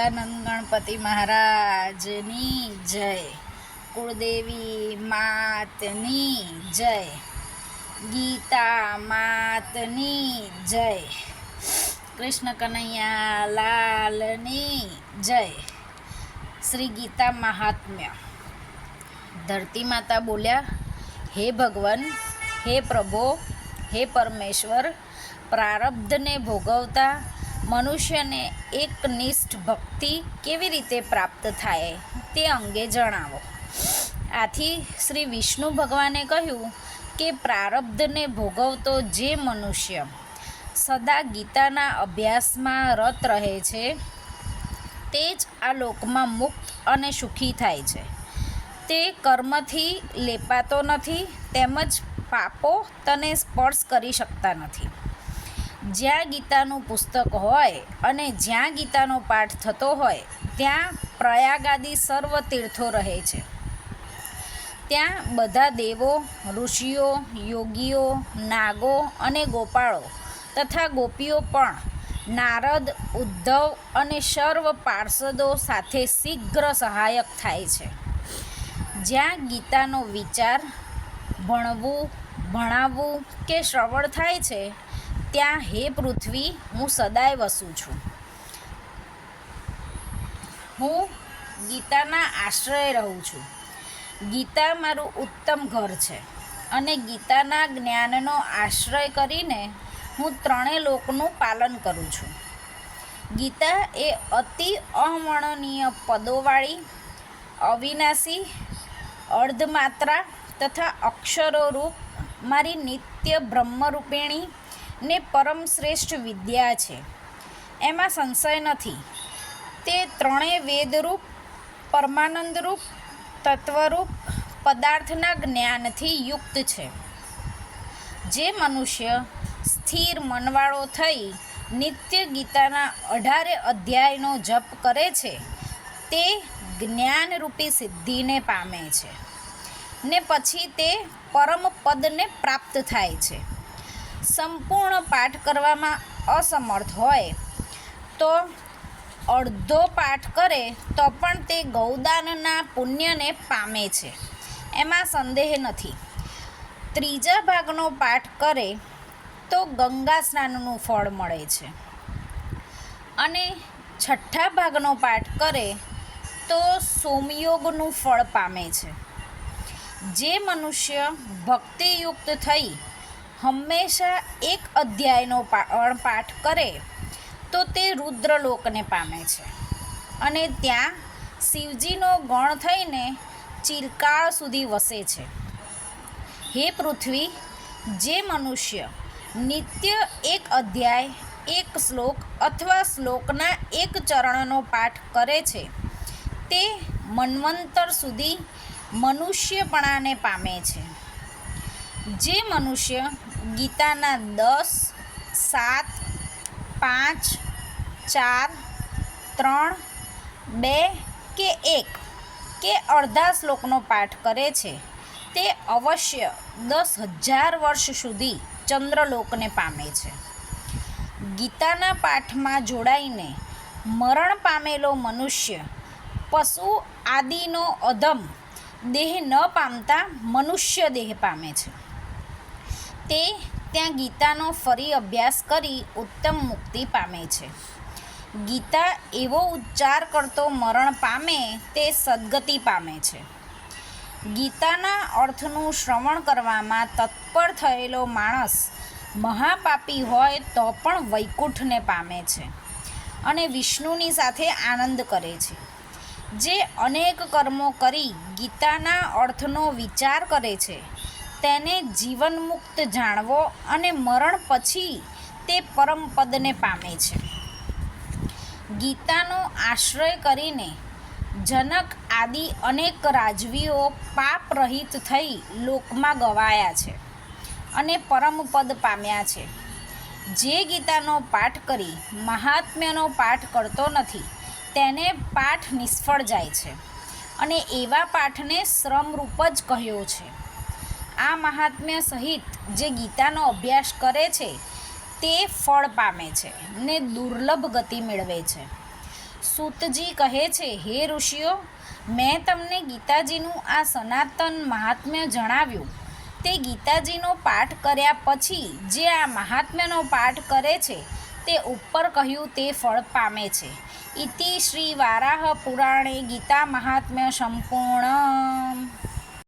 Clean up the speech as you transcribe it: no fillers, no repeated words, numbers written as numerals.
સચ્ચિદાનંદ ગણપતિ મહારાજની જય, કુળદેવી માતની જય, ગીતા માતની જય, કૃષ્ણ કનૈયા લાલની જય. શ્રી ગીતા મહાત્મ્ય. ધરતી માતા બોલ્યા, હે ભગવાન, હે પ્રભો, હે પરમેશ્વર, પ્રારબ્ધને ભોગવતા મનુષ્યને એકનિષ્ઠ ભક્તિ કેવી રીતે પ્રાપ્ત થાય તે અંગે જણાવો. આથી શ્રી વિષ્ણુ ભગવાને કહ્યું કે પ્રારબ્ધને ભોગવતો જે મનુષ્ય સદા ગીતાના અભ્યાસમાં રત રહે છે તે જ આ લોકમાં મુક્ત અને સુખી થાય છે. તે કર્મથી લેપાતો નથી, તેમજ પાપો તને સ્પર્શ કરી શકતા નથી. જ્યાં ગીતાનું પુસ્તક હોય અને જ્યાં ગીતાનો પાઠ થતો હોય ત્યાં પ્રયાગાદી સર્વ તીર્થો રહે છે. ત્યાં બધા દેવો, ઋષિઓ, યોગીઓ, નાગો અને ગોપાળો તથા ગોપીઓ પણ નારદ, ઉદ્ધવ અને સર્વ પાર્ષદો સાથે શીઘ્ર સહાયક થાય છે. જ્યાં ગીતાનો વિચાર, ભણવું, ભણાવવું કે શ્રવણ થાય છે ત્યાં હે પૃથ્વી હું સદાય વસું છું. હું ગીતાના આશ્રય રહું છું. ગીતા મારું ઉત્તમ ઘર છે અને ગીતાના જ્ઞાનનો આશ્રય કરીને હું ત્રણેય લોકનું પાલન કરું છું. ગીતા એ અતિ અવર્ણનીય પદોવાળી, અવિનાશી, અર્ધમાત્રા તથા અક્ષરો રૂપ મારી નિત્ય બ્રહ્મરૂપિણી ને પરમ શ્રેષ્ઠ વિદ્યા છે. એમાં સંશય નથી. તે ત્રણેય વેદરૂપ, પરમાનંદરૂપ, તત્વરૂપ પદાર્થના જ્ઞાનથી યુક્ત છે. જે મનુષ્ય સ્થિર મનવાળો થઈ નિત્ય ગીતાના 18 અધ્યાયનો જપ કરે છે તે જ્ઞાનરૂપી સિદ્ધિને પામે છે ને પછી તે પરમ પદને પ્રાપ્ત થાય છે. સંપૂર્ણ પાઠ કરવામાં અસમર્થ હોય તો અડધો પાઠ કરે તો પણ તે ગૌદાનના પુણ્યને પામે છે, એમાં સંદેહ નથી. ત્રીજા ભાગનો પાઠ કરે તો ગંગા સ્નાનનું ફળ મળે છે અને છઠ્ઠા ભાગનો પાઠ કરે તો સોમયોગનું ફળ પામે છે. જે મનુષ્ય ભક્તિયુક્ત થઈ હંમેશા એક અધ્યાયનો પાઠ કરે તો તે રુદ્રલોકને પામે છે અને ત્યાં શિવજીનો ગણ થઈને ચિરકાળ સુધી વસે છે. હે પૃથ્વી, જે મનુષ્ય નિત્ય એક અધ્યાય, એક શ્લોક અથવા શ્લોકના એક ચરણનો પાઠ કરે છે તે મન્વંતર સુધી મનુષ્યપણાને પામે છે. જે મનુષ્ય ગીતાના 10, 7, 5, 4, 3, 2 કે 1 કે અડધા શ્લોકનો પાઠ કરે છે તે અવશ્ય 10,000 વર્ષ સુધી ચંદ્રલોકને પામે છે. ગીતાના પાઠમાં જોડાઈને મરણ પામેલો મનુષ્ય પશુ આદિનો અધમ દેહ ન પામતા મનુષ્ય દેહ પામે છે. તે ત્યાં ગીતાનો ફરી અભ્યાસ કરી ઉત્તમ મુક્તિ પામે છે. ગીતા એવો ઉચ્ચાર કરતો મરણ પામે તે સદ્ગતિ પામે છે. ગીતાના અર્થનું શ્રવણ કરવામાં તત્પર થયેલો માણસ મહાપાપી હોય તો પણ વૈકુંઠને પામે છે અને વિષ્ણુની સાથે આનંદ કરે છે. જે અનેક કર્મો કરી ગીતાના અર્થનો વિચાર કરે છે તેને જીવનમુક્ત જાણવો અને મરણ પછી તે પરમપદને પામે છે. ગીતાનો આશ્રય કરીને જનક આદિ અનેક રાજવીઓ પાપ રહિત થઈ લોકમાં ગવાયા છે અને પરમપદ પામ્યા છે. જે ગીતાનો પાઠ કરી મહાત્મ્યનો પાઠ કરતો નથી તેને પાઠ નિષ્ફળ જાય છે અને એવા પાઠને શ્રમરૂપ જ કહ્યો છે. આ મહાત્મ્ય સહિત જે ગીતાનો અભ્યાસ કરે છે તે ફળ પામે છે ને દુર્લભ ગતિ મેળવે છે. સૂતજી કહે છે, હે ઋષિઓ, મેં તમને ગીતાજીનું આ સનાતન મહાત્મ્ય જણાવ્યું. તે ગીતાજીનો પાઠ કર્યા પછી જે આ મહાત્મ્યનો પાઠ કરે છે તે ઉપર કહ્યું તે ફળ પામે છે. ઇતિ શ્રી વારાહ પુરાણે ગીતા મહાત્મ્ય સંપૂર્ણ.